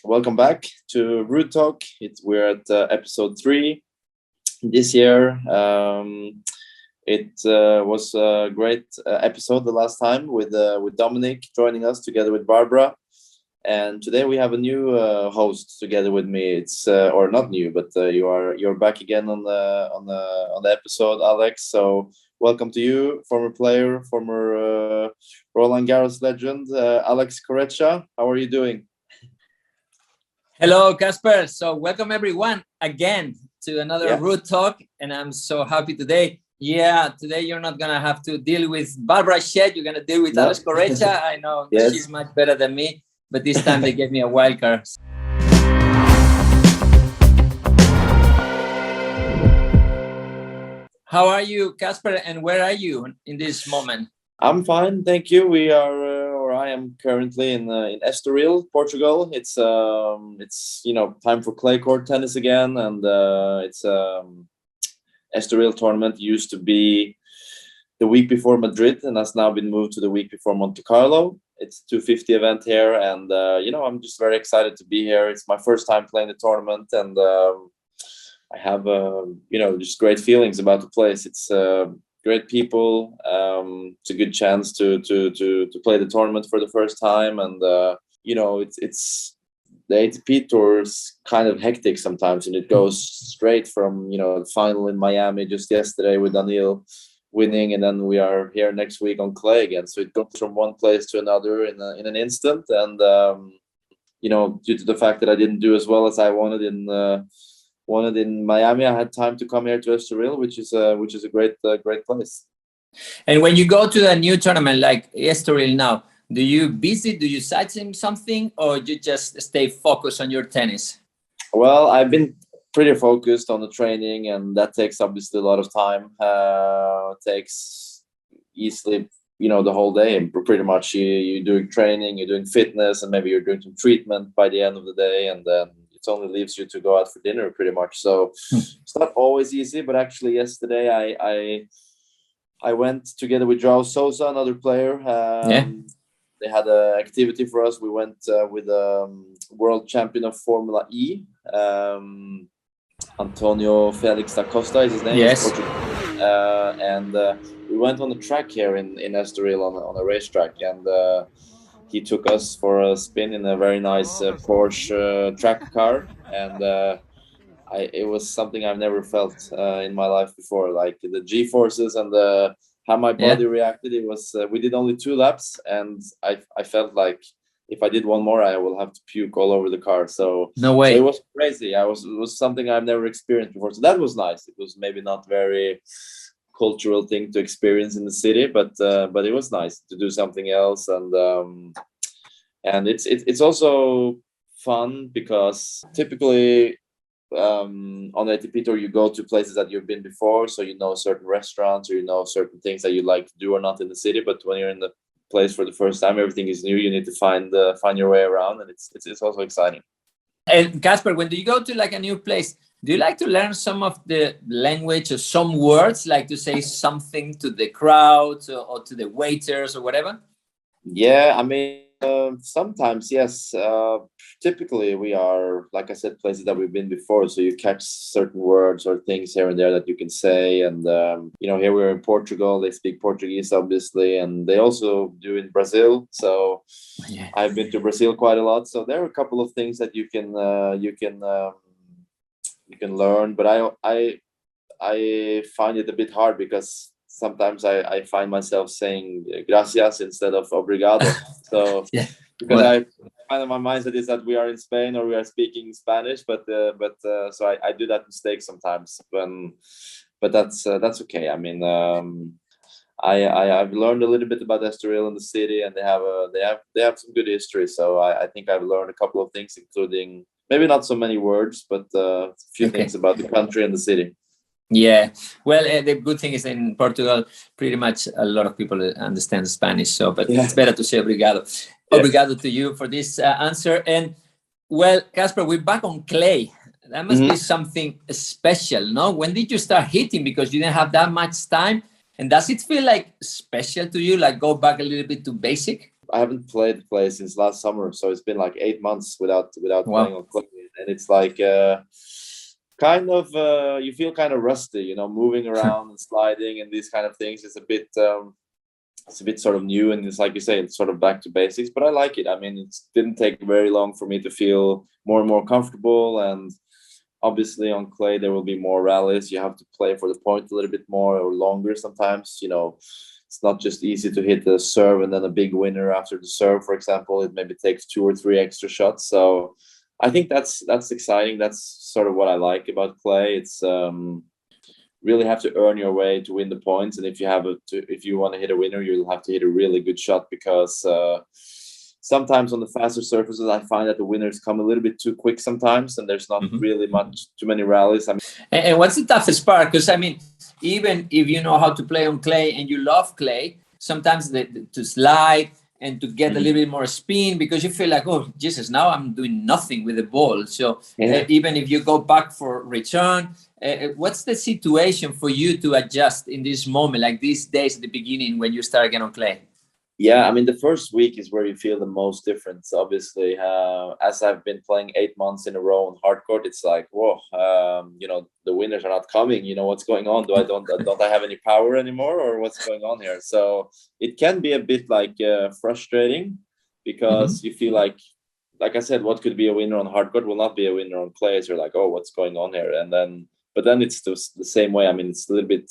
Welcome back to Ruud Talk. We're at episode 3 this year. It was a great episode the last time with Dominic joining us together with Barbara. And today we have a new host together with me. It's or not new, but you're back again on the episode, Alex. So welcome to you, former player, former Roland Garros legend, Alex Corretja. How are you doing? Hello, Casper. So welcome everyone again to another Ruud Talk, and I'm so happy today. Yeah, today you're not gonna have to deal with Barbara Shed. You're gonna deal with Alex Corretja. I know she's much better than me, but this time they gave me a wild card. How are you, Casper, and where are you in this moment? I'm fine, thank you. We are, or I am currently in Estoril, Portugal. It's time for clay court tennis again, and it's Estoril tournament used to be the week before Madrid, and has now been moved to the week before Monte Carlo. It's a 250 event here, and I'm just very excited to be here. It's my first time playing the tournament, and I have just great feelings about the place. It's great people. It's a good chance to play the tournament for the first time, and it's the ATP tour is kind of hectic sometimes, and it goes straight from the final in Miami just yesterday with Daniil winning, and then we are here next week on clay again. So it goes from one place to another in an instant, and due to the fact that I didn't do as well as I wanted in Miami, I had time to come here to Estoril, which is a great place. And when you go to a new tournament like Estoril now, do you visit, do you sightsee something, or you just stay focused on your tennis? Well, I've been pretty focused on the training, and that takes obviously a lot of time. It takes easily the whole day. Pretty much you're doing training, you're doing fitness, and maybe you're doing some treatment by the end of the day, and then it only leaves you to go out for dinner pretty much. So it's not always easy, but actually yesterday I went together with João Sousa, another player. They had an activity for us. We went with world champion of Formula E, Antonio Felix da Costa is his name. Yes. And we went on the track here in Estoril on a racetrack, and he took us for a spin in a very nice Porsche track car, and it was something I've never felt in my life before. Like the G-forces and how my body reacted. It was we did only 2 laps, and I felt like if I did one more, I will have to puke all over the car. So no way. So it was crazy. It was something I've never experienced before. So that was nice. It was maybe not very cultural thing to experience in the city, but it was nice to do something else, and it's also fun because typically on the ATP tour you go to places that you've been before, so certain restaurants or certain things that you like to do or not in the city. But when you're in the place for the first time, everything is new. You need to find your way around, and it's also exciting. And Casper, when do you go to like a new place, do you like to learn some of the language or some words, like to say something to the crowd or to the waiters or whatever? Yeah, I mean, sometimes, yes. Typically, we are, like I said, places that we've been before. So you catch certain words or things here and there that you can say. And, here we're in Portugal. They speak Portuguese, obviously. And they also do in Brazil. So I've been to Brazil quite a lot. So there are a couple of things that you can learn. But I find it a bit hard because sometimes I find myself saying gracias instead of obrigado. So because I find in my mindset is that we are in Spain or we are speaking Spanish, but so I do that mistake sometimes. But that's okay. I mean, I've learned a little bit about Estoril in the city, and they have some good history. So I think I've learned a couple of things, including maybe not so many words, but a few things about the country and the city. Yeah, well, the good thing is in Portugal, pretty much a lot of people understand Spanish. So, but it's better to say obrigado. Obrigado to you for this answer. And well, Casper, we're back on clay. That must be something special, no? When did you start hitting? Because you didn't have that much time. And does it feel like special to you? Like go back a little bit to basic? I haven't played clay since last summer, so it's been like 8 months without Wow. playing on clay, and it's like kind of you feel kind of rusty, you know, moving around and sliding and these kind of things. It's a bit sort of new, and it's like you say, it's sort of back to basics. But I like it. I mean, it didn't take very long for me to feel more and more comfortable, and obviously on clay there will be more rallies. You have to play for the point a little bit more or longer sometimes, you know. It's not just easy to hit the serve and then a big winner after the serve, for example. It maybe takes 2 or 3 extra shots. So I think that's exciting. That's sort of what I like about clay. It's really have to earn your way to win the points, and if you want to hit a winner, you'll have to hit a really good shot, because sometimes on the faster surfaces, I find that the winners come a little bit too quick sometimes, and there's not really too many rallies. I mean, and what's the toughest part? Because I mean, even if you know how to play on clay and you love clay, sometimes to slide and to get a little bit more spin, because you feel like, oh, Jesus, now I'm doing nothing with the ball. So even if you go back for return, what's the situation for you to adjust in this moment, like these days at the beginning when you start again on clay? Yeah, I mean, the first week is where you feel the most difference. Obviously, as I've been playing 8 months in a row on hard court, it's like, whoa, you know, the winners are not coming. You know, what's going on? Don't I have any power anymore, or what's going on here? So it can be a bit like frustrating, because you feel like I said, what could be a winner on hard court will not be a winner on clay. So you're like, oh, what's going on here? But then it's the same way. I mean, it's a little bit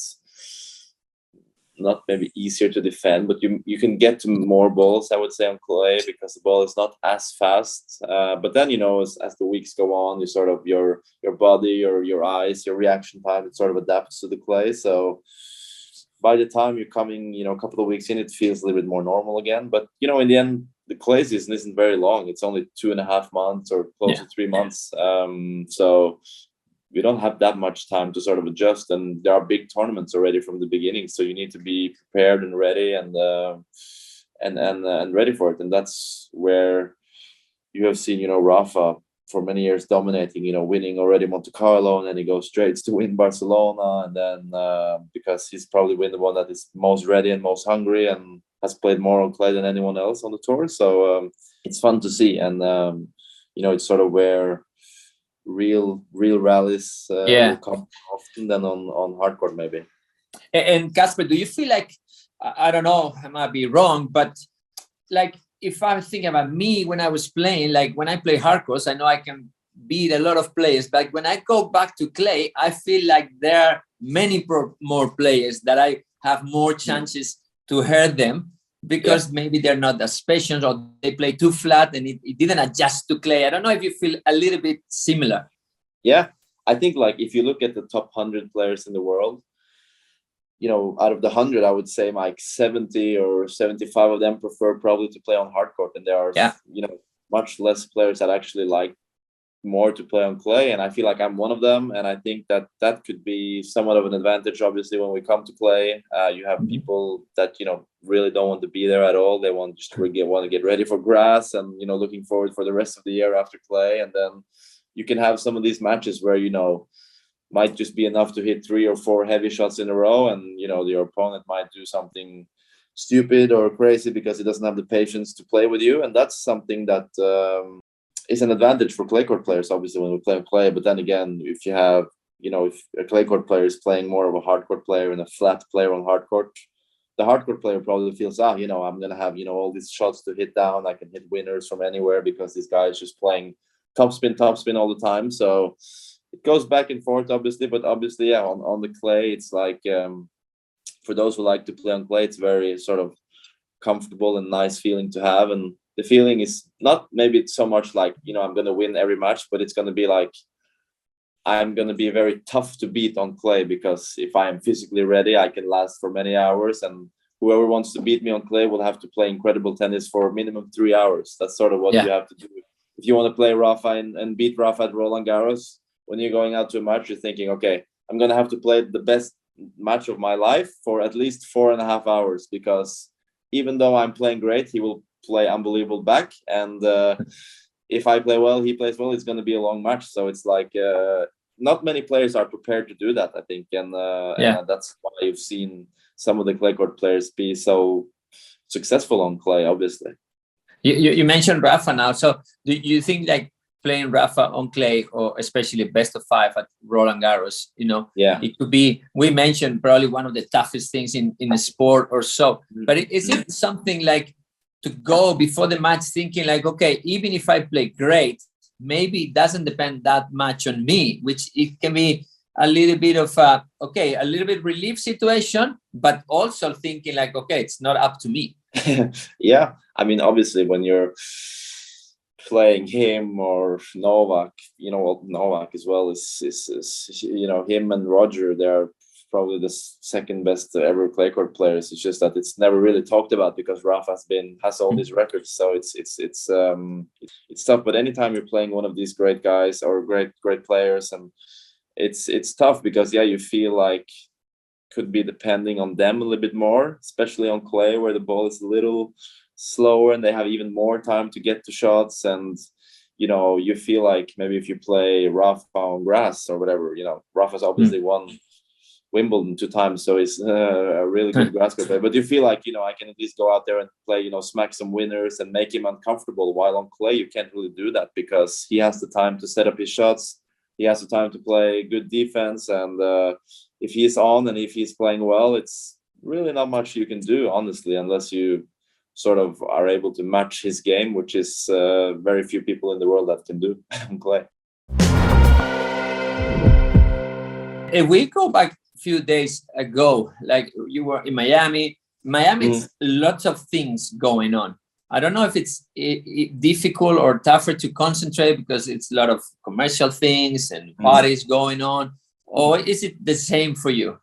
not maybe easier to defend, but you can get to more balls, I would say, on clay, because the ball is not as fast. But then, you know, as the weeks go on, you sort of your body or your eyes, your reaction time, it sort of adapts to the clay. So by the time you're coming, you know, a couple of weeks in, it feels a little bit more normal again. But, you know, in the end, the clay season isn't very long. It's only 2.5 months or close to 3 months. So we don't have that much time to sort of adjust, and there are big tournaments already from the beginning, so you need to be prepared and ready and ready for it. And that's where you have seen, you know, Rafa for many years dominating, you know, winning already Monte Carlo, and then he goes straight to win Barcelona, and then because he's probably been the one that is most ready and most hungry and has played more on clay than anyone else on the tour. So it's fun to see, and you know, it's sort of where real rallies will come often than on hard court maybe. And Casper, do you feel like, I don't know, I might be wrong, but like if I'm thinking about me when I was playing, like when I play hard courts, I know I can beat a lot of players, but when I go back to clay, I feel like there are many more players that I have more chances to hurt them, because maybe they're not as patient, or they play too flat and it didn't adjust to clay. I don't know if you feel a little bit similar. Yeah, I think like if you look at the top 100 players in the world, you know, out of the 100, I would say like 70 or 75 of them prefer probably to play on hard court, and there are you know, much less players that actually like more to play on clay, and I feel like I'm one of them. And I think that could be somewhat of an advantage, obviously, when we come to clay. You have people that, you know, really don't want to be there at all. They want to get ready for grass, and, you know, looking forward for the rest of the year after clay. And then you can have some of these matches where, you know, might just be enough to hit 3 or 4 heavy shots in a row, and, you know, your opponent might do something stupid or crazy because he doesn't have the patience to play with you. And that's something that is an advantage for clay court players, obviously, when we play on clay. But then again, if you have, you know, if a clay court player is playing more of a hard court player and a flat player on hard court, the hard court player probably feels, you know, I'm going to have, you know, all these shots to hit down. I can hit winners from anywhere because this guy is just playing topspin all the time. So it goes back and forth, obviously. But obviously, yeah, on the clay, it's like, for those who like to play on clay, it's very sort of comfortable and nice feeling to have. And the feeling is not maybe so much like, you know, I'm going to win every match, but it's going to be like, I'm going to be very tough to beat on clay, because if I am physically ready, I can last for many hours, and whoever wants to beat me on clay will have to play incredible tennis for minimum 3 hours. That's sort of what you have to do. If you want to play Rafa and beat Rafa at Roland Garros, when you're going out to a match, you're thinking, okay, I'm going to have to play the best match of my life for at least 4.5 hours, because even though I'm playing great, he will play unbelievable back. And if I play well, he plays well, it's going to be a long match. So it's like not many players are prepared to do that, I think. And that's why you've seen some of the clay court players be so successful on clay, obviously. You mentioned Rafa now. So do you think like playing Rafa on clay, or especially best of 5 at Roland Garros, it could be, we mentioned, probably one of the toughest things in the sport or so. But is it something like to go before the match thinking like, okay, even if I play great, maybe it doesn't depend that much on me, which it can be a little bit of a little bit relief situation, but also thinking like, okay, it's not up to me. Yeah, I mean, obviously when you're playing him or Novak, Novak as well is him and Roger, they're probably the second best ever clay court players. It's just that it's never really talked about because Rafa has all these records, so it's tough. But anytime you're playing one of these great guys or great players, and it's tough because you feel like could be depending on them a little bit more, especially on clay where the ball is a little slower and they have even more time to get to shots. And you feel like maybe if you play Rafa on grass or whatever, Rafa's obviously won Wimbledon 2 times, so he's a really good grass court player. But you feel like I can at least go out there and play, smack some winners and make him uncomfortable. While on clay you can't really do that because he has the time to set up his shots, he has the time to play good defense, and if he's on and if he's playing well, it's really not much you can do, honestly, unless you sort of are able to match his game, which is very few people in the world that can do on clay. If we go back a few days ago, like you were in Miami, it's lots of things going on. I don't know if it's difficult or tougher to concentrate because it's a lot of commercial things and parties going on. Or is it the same for you?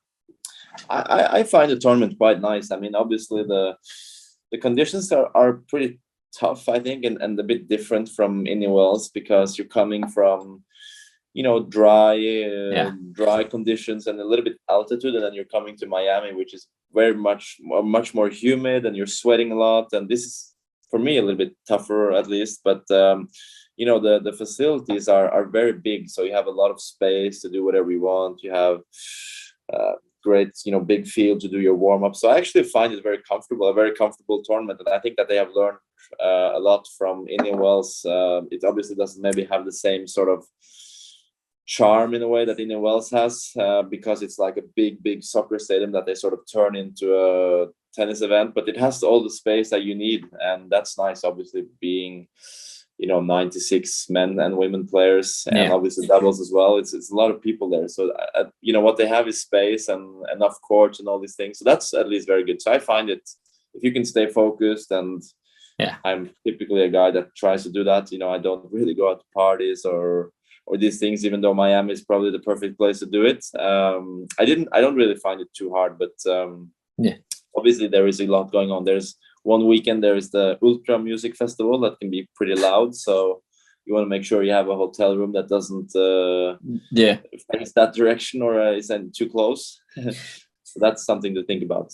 I find the tournament quite nice. I mean, obviously the conditions are pretty tough, I think, and a bit different from anywhere else because you're coming from, dry conditions and a little bit altitude, and then you're coming to Miami, which is very much more humid, and you're sweating a lot. And this is, for me, a little bit tougher, at least. But the facilities are very big, so you have a lot of space to do whatever you want. You have great big field to do your warm-up, so I actually find it a very comfortable tournament, and I think that they have learned a lot from Indian Wells. It obviously doesn't maybe have the same sort of charm in a way that Indian Wells has, because it's like a big soccer stadium that they sort of turn into a tennis event, but it has all the space that you need, and that's nice, obviously, being 96 men and women players, and obviously doubles as well. It's a lot of people there, so what they have is space and enough courts and all these things, so that's at least very good. So I find it, if you can stay focused, and I'm typically a guy that tries to do that. I don't really go out to parties or these things, even though Miami is probably the perfect place to do it. I don't really find it too hard, but obviously there is a lot going on. There's one weekend, there is the Ultra Music Festival that can be pretty loud, so you want to make sure you have a hotel room that doesn't face that direction or isn't too close. So that's something to think about.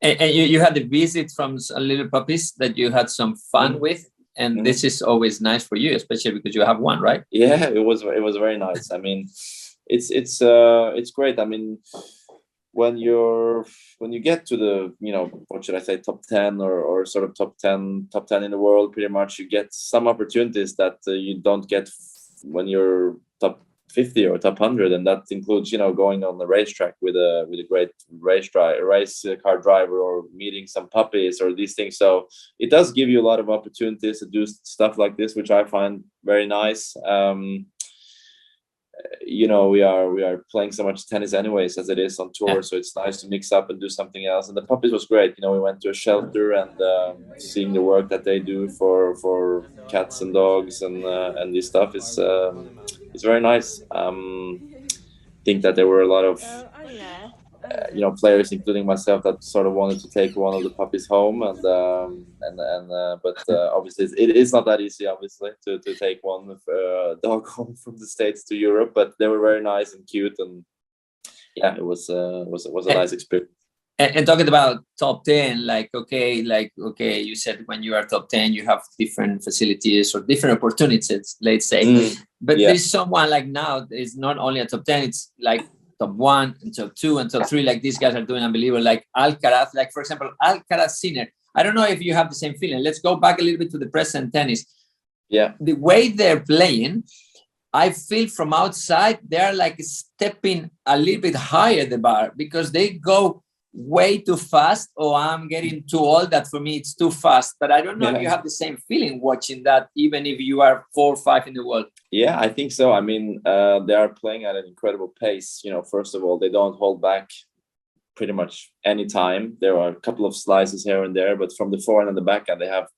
And you had a visit from a little puppies that you had some fun with, and this is always nice for you, especially because you have one, right? Yeah, it was very nice. I mean, it's great. I mean, when you get to the what should I say, top 10 or sort of top 10 in the world, pretty much, you get some opportunities that you don't get when you're top 50 or top 100, and that includes going on the racetrack with a great race car driver, or meeting some puppies or these things. So it does give you a lot of opportunities to do stuff like this, which I find very nice. We are playing so much tennis anyways as it is on tour, so it's nice to mix up and do something else. And the puppies was great. We went to a shelter and seeing the work that they do for cats and dogs and this stuff is very nice. I think that there were a lot of players, including myself, that sort of wanted to take one of the puppies home, but obviously it is not that easy, obviously, to take one dog home from the States to Europe. But they were very nice and cute, and it was a nice experience. And talking about top 10, you said when you are top 10, you have different facilities or different opportunities, let's say. But there's someone like now is not only a top 10, it's like top 1 and top 2 and top 3. Like these guys are doing unbelievable. Like Alcaraz, for example, Alcaraz Sinner. I don't know if you have the same feeling. Let's go back a little bit to the present tennis. Yeah. The way they're playing, I feel from outside, they're like stepping a little bit higher the bar because they go way too fast. Oh, I'm getting too old. That for me, it's too fast. But I don't know if you have the same feeling watching that, even if you are 4 or 5 in the world. Yeah, I think so. I mean, they are playing at an incredible pace. You know, first of all, they don't hold back pretty much any time. There are a couple of slices here and there, but from the forehand and the backhand, they have,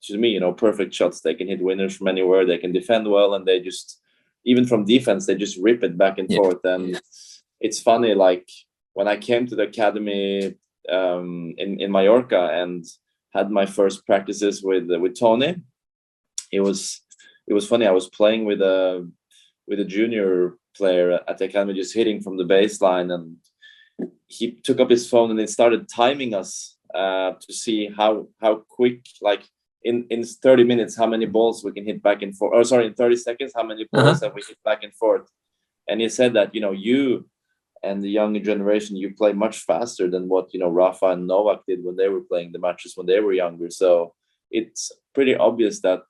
to me, you know, perfect shots. They can hit winners from anywhere. They can defend well, and they just, even from defense, they just rip it back and forth. And it's funny, like when I came to the academy in Mallorca and had my first practices with Tony, it was funny. I was playing with a junior player at the academy, just hitting from the baseline, and he took up his phone and it started timing us to see how quick, like in 30 minutes, how many balls we can hit back and forth. Or sorry, in 30 seconds, how many balls have we hit back and forth? And he said that, you know, you and the younger generation, you play much faster than what, you know, Rafa and Novak did when they were playing the matches when they were younger. So it's pretty obvious that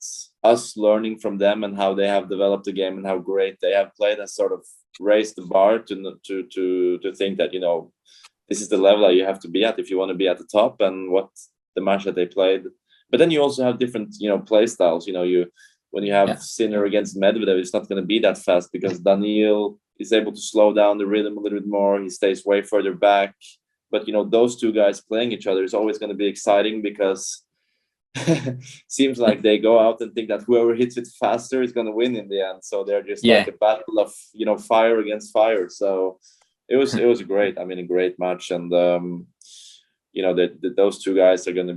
us learning from them and how they have developed the game and how great they have played has sort of raised the bar to think that, you know, this is the level that you have to be at if you want to be at the top, and what the match that they played. But then you also have different, you know, play styles. You know, when you have Sinner against Medvedev, it's not going to be that fast because Daniil is able to slow down the rhythm a little bit more. He stays way further back. But, you know, those two guys playing each other is always going to be exciting because seems like they go out and think that whoever hits it faster is going to win in the end. So they're just like a battle of, you know, fire against fire. So it was great. I mean, a great match. And, you know, those two guys are going to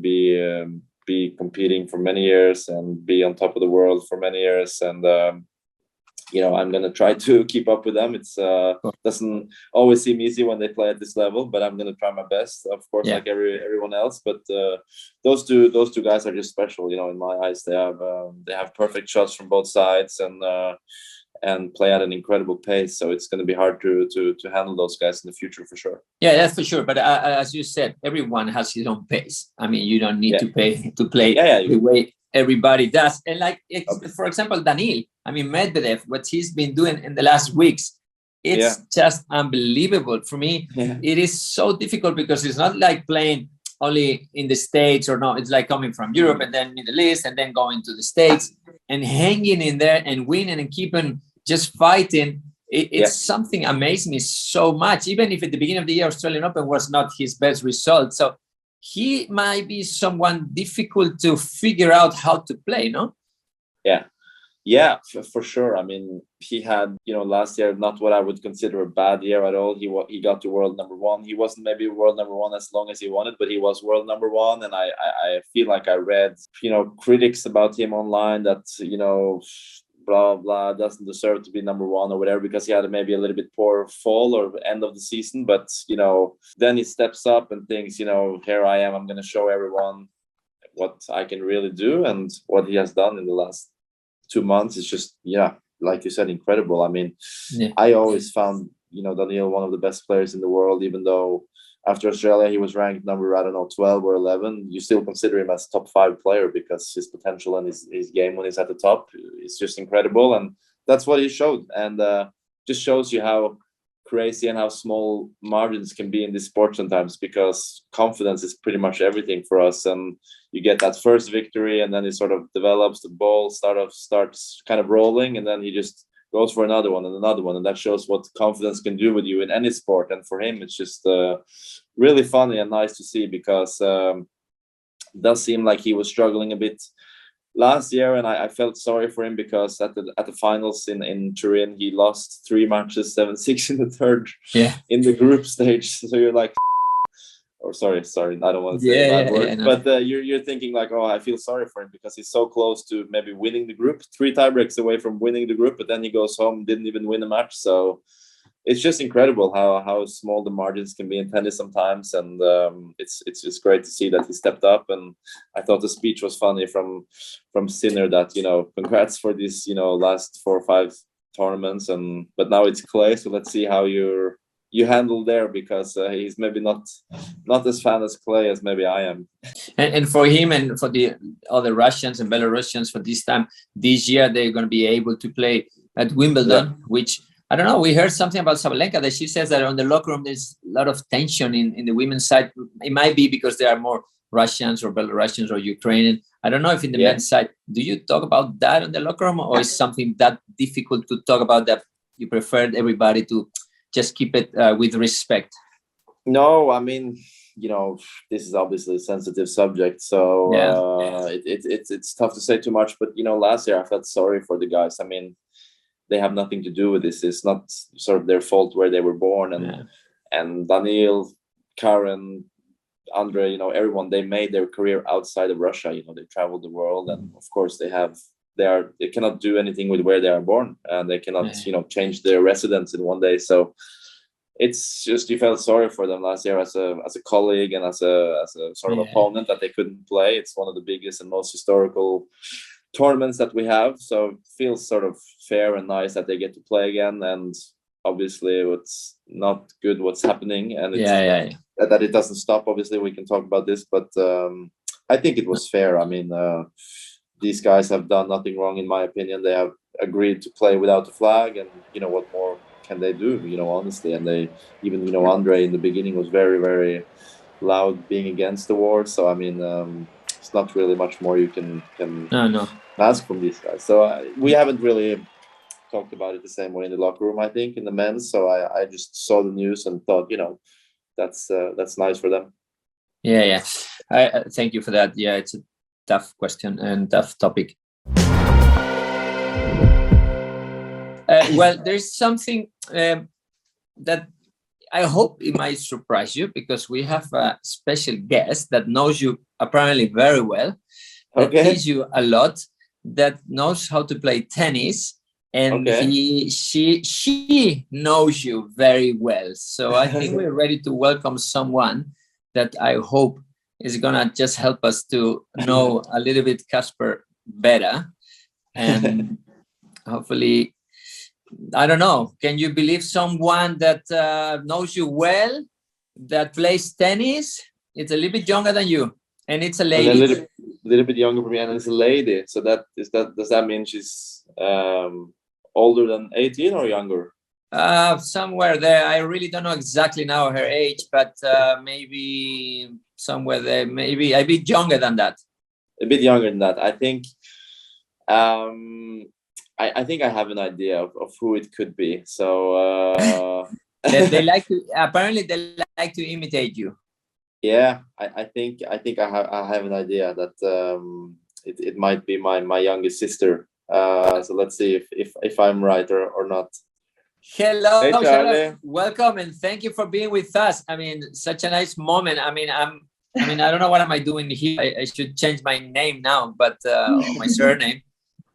be competing for many years and be on top of the world for many years. And, you know, I'm going to try to keep up with them. It's doesn't always seem easy when they play at this level, but I'm going to try my best, of course, like everyone else. But those two guys are just special, you know, in my eyes. They have perfect shots from both sides and play at an incredible pace. So it's going to be hard to handle those guys in the future for sure. Yeah, that's for sure. But as you said, everyone has his own pace. I mean, you don't need to play the way everybody does. And like, for example, Daniil, I mean, Medvedev, what he's been doing in the last weeks, it's just unbelievable. For me, it is so difficult because it's not like playing only in the States or no, it's like coming from Europe and then Middle East and then going to the States and hanging in there and winning and keeping just fighting. It's something amazing me so much, even if at the beginning of the year, Australian Open was not his best result. So he might be someone difficult to figure out how to play, no? Yeah, for sure. I mean, he had, you know, last year, not what I would consider a bad year at all. He got to world number one. He wasn't maybe world number one as long as he wanted, but he was world number one. And I feel like I read, you know, critics about him online that, you know, blah, blah, doesn't deserve to be number one or whatever because he had maybe a little bit poor fall or end of the season. But, you know, then he steps up and thinks, you know, here I am. I'm going to show everyone what I can really do. And what he has done in the last 2 months is just, like you said, incredible. I mean, I always found, you know, Daniil one of the best players in the world, even though after Australia, he was ranked number, 12 or 11. You still consider him as top 5 player because his potential and his game when he's at the top is just incredible. And that's what he showed. And just shows you how crazy and how small margins can be in this sport sometimes, because confidence is pretty much everything for us. And you get that first victory and then it sort of develops, the ball starts kind of rolling, and then he just goes for another one and another one. And that shows what confidence can do with you in any sport. And for him, it's just really funny and nice to see, because it does seem like he was struggling a bit last year, and I felt sorry for him because at the finals in Turin, he lost 3 matches, 7-6 in the third in the group stage. So you're like, or sorry, I don't want to say bad words, but you're thinking like, oh, I feel sorry for him because he's so close to maybe winning the group, 3 tiebreaks away from winning the group, but then he goes home, didn't even win a match. So it's just incredible how small the margins can be in tennis sometimes, and it's just great to see that he stepped up. And I thought the speech was funny from Sinner that, you know, congrats for this, you know, last 4 or 5 tournaments, but now it's clay, so let's see how you're you handle there, because he's maybe not as fan as Clay as maybe I am. And for him and for the other Russians and Belarusians, for this year, they're going to be able to play at Wimbledon, which, I don't know, we heard something about Sabalenka that she says that on the locker room, there's a lot of tension in the women's side. It might be because there are more Russians or Belarusians or Ukrainian. I don't know if in the men's side, do you talk about that in the locker room, or is something that difficult to talk about that you prefer everybody to just keep it with respect? No, I mean, this is obviously a sensitive subject, so it's tough to say too much. But last year I felt sorry for the guys. I mean, they have nothing to do with this. It's not sort of their fault where they were born. And Daniil, Karen, Andre, everyone, they made their career outside of Russia. They traveled the world, and of course they cannot do anything with where they are born, and they cannot change their residence in one day. So it's just, you felt sorry for them last year as a colleague and as a sort of opponent that they couldn't play. It's one of the biggest and most historical tournaments that we have, so it feels sort of fair and nice that they get to play again. And obviously it's not good what's happening, and that it doesn't stop. Obviously we can talk about this, but I think it was fair. I mean, these guys have done nothing wrong, in my opinion. They have agreed to play without the flag, and what more can they do, honestly. And they even, Andre in the beginning was very, very loud being against the war. So I mean, it's not really much more you can ask from these guys. So we haven't really talked about it the same way in the locker room, I think, in the men's. So I just saw the news and thought, that's nice for them. I thank you for that. It's a tough question and tough topic. Well, there's something that I hope it might surprise you, because we have a special guest that knows you apparently very well, that teaches you a lot, that knows how to play tennis, and she knows you very well. So I think we're ready to welcome someone that I hope is gonna just help us to know a little bit Casper better, and hopefully, I don't know, can you believe someone that knows you well, that plays tennis? It's a little bit younger than you, and it's a lady. A little bit younger from me, and it's a lady. So does that mean she's older than 18 or younger? Somewhere there. I really don't know exactly now her age, but maybe somewhere there, maybe a bit younger than that. A bit younger than that. I think I think I have an idea of who it could be. So they like to, apparently they like to imitate you. Yeah, I think I have an idea that it might be my youngest sister. So let's see if I'm right or not. Hello, hey, Charlie. Welcome, and thank you for being with us. I mean, such a nice moment. I mean, I don't know what am I doing here. I should change my name now, but my surname.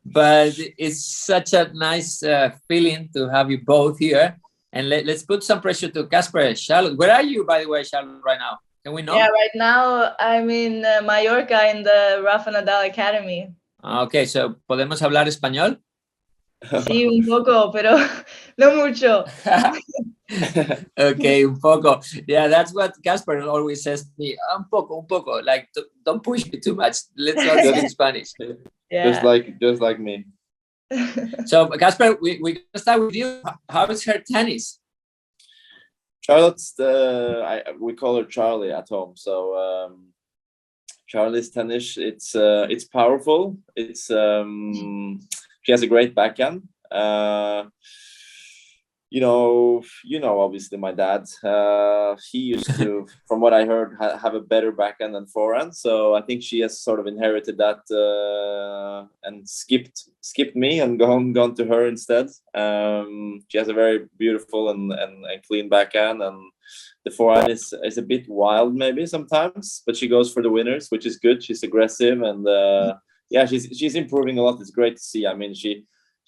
But it's such a nice feeling to have you both here. And let's put some pressure to Casper. Charlotte, where are you, by the way, Charlotte, right now? Can we know? Yeah, right now I'm in Mallorca in the Rafa Nadal Academy. Okay, so ¿podemos hablar español? Sí, un poco, pero no mucho. Okay, un poco. Yeah, that's what Casper always says to me. Un poco. Like, don't push me too much. Let's not speak Spanish. Yeah. Just like me. So, Casper, we're going to start with you. How is her tennis? Charlotte's we call her Charlie at home. So Charlie's tennis, it's powerful. It's she has a great backhand. Obviously my dad, he used to, from what I heard, have a better backhand than forehand. So I think she has sort of inherited that and skipped me and gone to her instead. She has a very beautiful and clean backhand, and the forehand is a bit wild maybe sometimes, but she goes for the winners, which is good. She's aggressive, and she's improving a lot. It's great to see. I mean, she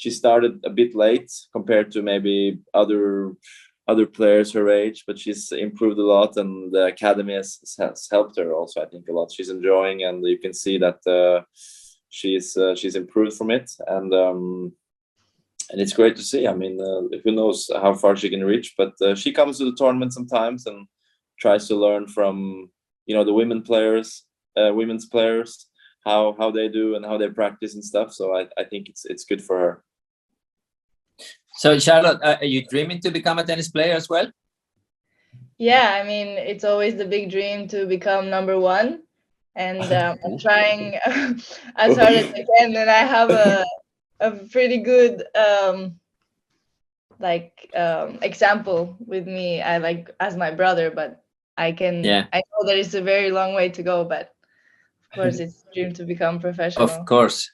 started a bit late compared to maybe other players her age, but she's improved a lot, and the academy has helped her also, I think, a lot. She's enjoying, and you can see that she's improved from it. And it's great to see. I mean, who knows how far she can reach, but she comes to the tournament sometimes and tries to learn from, the women's players, how they do and how they practice and stuff. So I think it's good for her. So Charlotte, are you dreaming to become a tennis player as well? Yeah, I mean, it's always the big dream to become number one, and I'm trying as hard as I can. And I have a pretty good example with me. I like as my brother, but I know that it's a very long way to go, but of course it's a dream to become professional. Of course.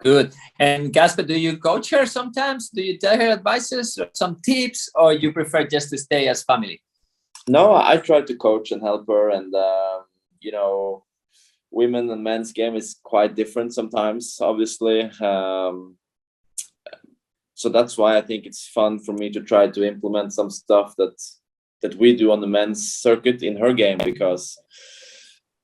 Good. And Casper, do you coach her sometimes? Do you tell her advices or some tips, or you prefer just to stay as family? No, I try to coach and help her, and women and men's game is quite different sometimes, obviously. So that's why I think it's fun for me to try to implement some stuff that we do on the men's circuit in her game, because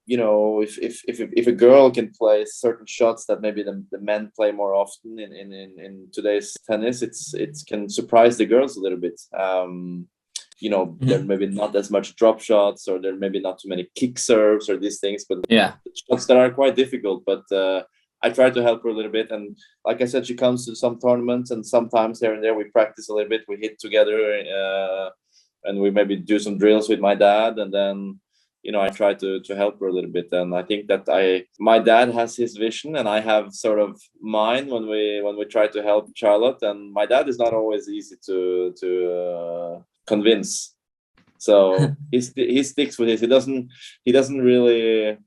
if a girl can play certain shots that maybe the men play more often in today's tennis, it can surprise the girls a little bit. There may be not as much drop shots, or there may be not too many kick serves or these things, but shots that are quite difficult. But I try to help her a little bit, and like I said, she comes to some tournaments, and sometimes here and there we practice a little bit. We hit together, and we maybe do some drills with my dad, and then I try to help her a little bit. And I think that my dad has his vision, and I have sort of mine when we try to help Charlotte. And my dad is not always easy to convince, so he sticks with it. He doesn't really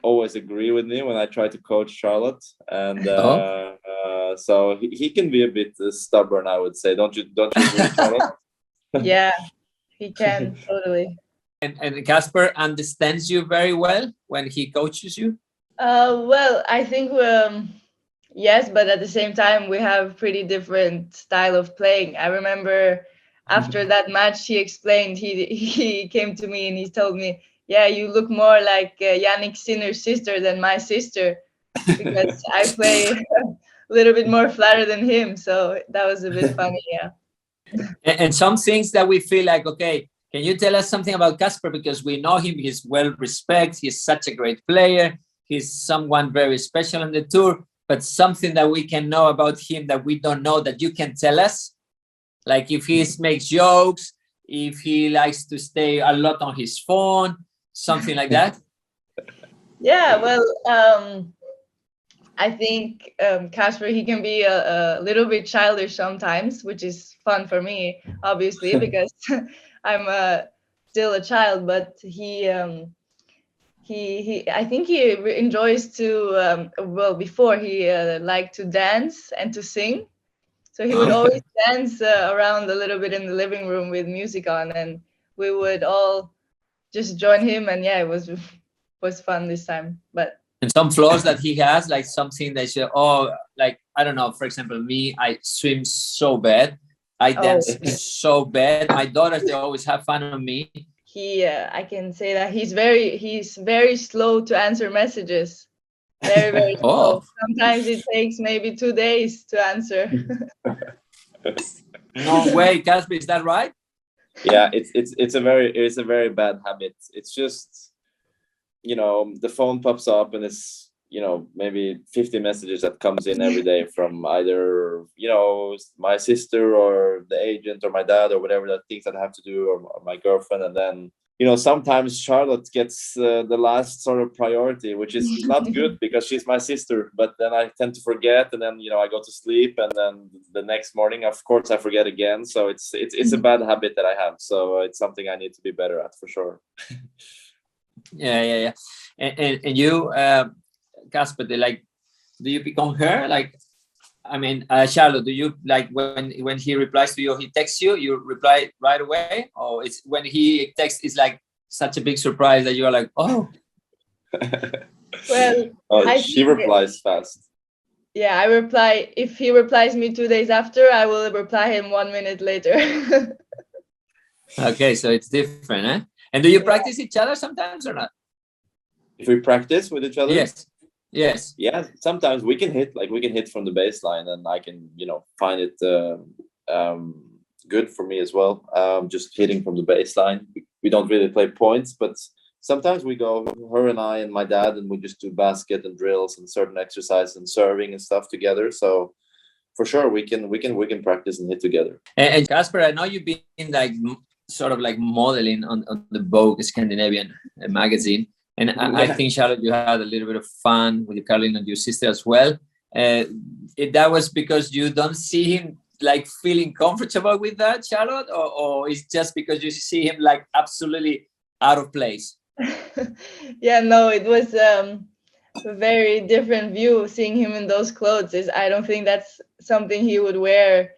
always agree with me when I try to coach Charlotte, and so he can be a bit stubborn, I would say. Don't you agree, Charlotte? Yeah, he can totally. And Casper understands you very well when he coaches you? Well, I think yes, but at the same time we have pretty different style of playing. I remember after that match, he explained, he came to me and he told me, yeah, you look more like Yannick Sinner's sister than my sister, because I play a little bit more flatter than him. So that was a bit funny, yeah. And some things that we feel like, okay, can you tell us something about Casper? Because we know him, he's well respected, he's such a great player, he's someone very special on the tour, but something that we can know about him that we don't know that you can tell us? Like if he makes jokes, if he likes to stay a lot on his phone, something like that? Yeah, well, I think Casper, he can be a little bit childish sometimes, which is fun for me, obviously, because I'm still a child. But he I think he enjoys to before he liked to dance and to sing. So he would always dance around a little bit in the living room with music on, and we would all just join him. And yeah, it was fun this time. But and some flaws that he has, like something that you, like, I don't know, for example, me, I swim so bad. I dance so bad. My daughters, they always have fun on me. I can say that he's very slow to answer messages. Very, very slow. Sometimes it takes maybe 2 days to answer. No way, Casper, is that right? Yeah, it's a very bad habit. It's just, the phone pops up and it's, maybe 50 messages that comes in every day from either, my sister or the agent or my dad or whatever, the things that I have to do, or my girlfriend. And then, sometimes Charlotte gets the last sort of priority, which is not good because she's my sister. But then I tend to forget, and then I go to sleep, and then the next morning, of course, I forget again. So it's a bad habit that I have. So it's something I need to be better at for sure. Yeah. And you, Casper, do you pick on her? Like, I mean, Charlotte, do you like when he replies to you, he texts you, you reply right away? Or it's when he texts, it's like such a big surprise that you are like, oh. Well, she replies fast. Yeah, I reply. If he replies me 2 days after, I will reply him 1 minute later. Okay, so it's different, eh? And do you practice each other sometimes or not? If we practice with each other? Yes. Yes. Yeah, sometimes we can hit from the baseline, and I can, find it good for me as well. Just hitting from the baseline. We don't really play points, but sometimes we go, her and I and my dad, and we just do basket and drills and certain exercises and serving and stuff together. So for sure, we can practice and hit together. And Casper, I know you've been sort of like modeling on the Vogue Scandinavian magazine. And I think, Charlotte, you had a little bit of fun with Caroline and your sister as well. That was because you don't see him like feeling comfortable with that, Charlotte, or it's just because you see him like absolutely out of place? Yeah, no, it was a very different view seeing him in those clothes. I don't think that's something he would wear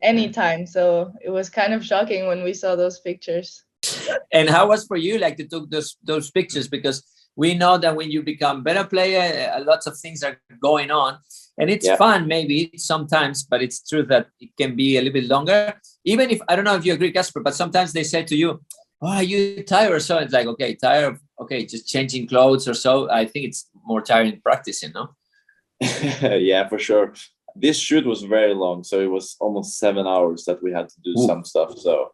anytime. So it was kind of shocking when we saw those pictures. And how was for you, like, to took those pictures? Because we know that when you become better player, lots of things are going on, and it's fun maybe sometimes, but it's true that it can be a little bit longer. Even if, I don't know if you agree, Casper, but sometimes they say to you, "Oh, are you tired or so?" It's like, okay, tired. Okay, just changing clothes or so. I think it's more tiring practicing, no? Yeah, for sure. This shoot was very long, so it was almost 7 hours that we had to do some stuff. So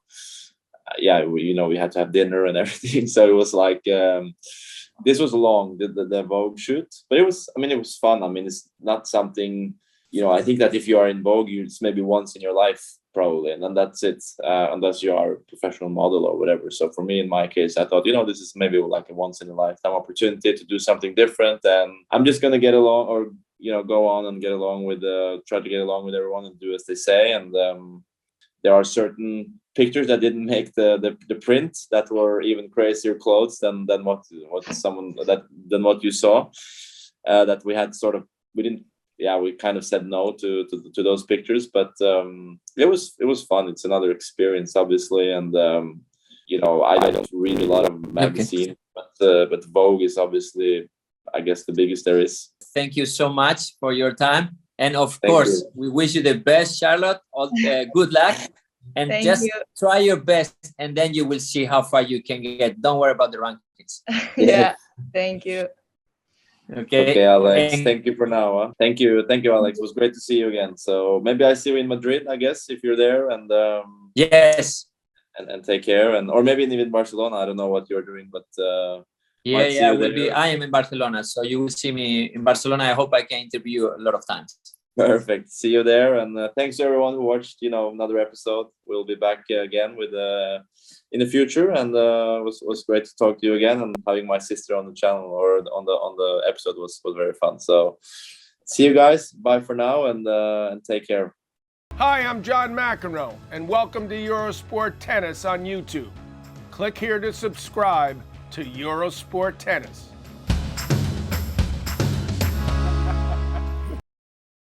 yeah, we had to have dinner and everything. So it was like this was long, the Vogue shoot, but it was fun. I mean, it's not something, I think that if you are in Vogue, it's maybe once in your life probably, and then that's it, unless you are a professional model or whatever. So for me, in my case, I thought, this is maybe like a once in a lifetime opportunity to do something different, and I'm just gonna get along, or go on and get along with try to get along with everyone and do as they say. And there are certain pictures that didn't make the print that were even crazier clothes than what you saw, that we had we kind of said no to those pictures, but it was fun. It's another experience, obviously, and I don't read a lot of magazines, but Vogue is obviously, I guess, the biggest there is. Thank you so much for your time, and of course, we wish you the best, Charlotte. All good luck, and try your best, and then you will see how far you can get. Don't worry about the rankings. Yeah, thank you. Okay, Alex. Thank you for now. Huh? Thank you, Alex. It was great to see you again. So maybe I see you in Madrid, I guess, if you're there. And yes, and take care, or maybe even Barcelona. I don't know what you're doing, but I am in Barcelona, so you will see me in Barcelona. I hope I can interview you a lot of times. Perfect. See you there, and thanks to everyone who watched. Another episode. We'll be back again with in the future, and it was great to talk to you again. And having my sister on the channel or on the episode was very fun. So see you guys. Bye for now, and take care. Hi, I'm John McEnroe, and welcome to Eurosport Tennis on YouTube. Click here to subscribe to Eurosport Tennis.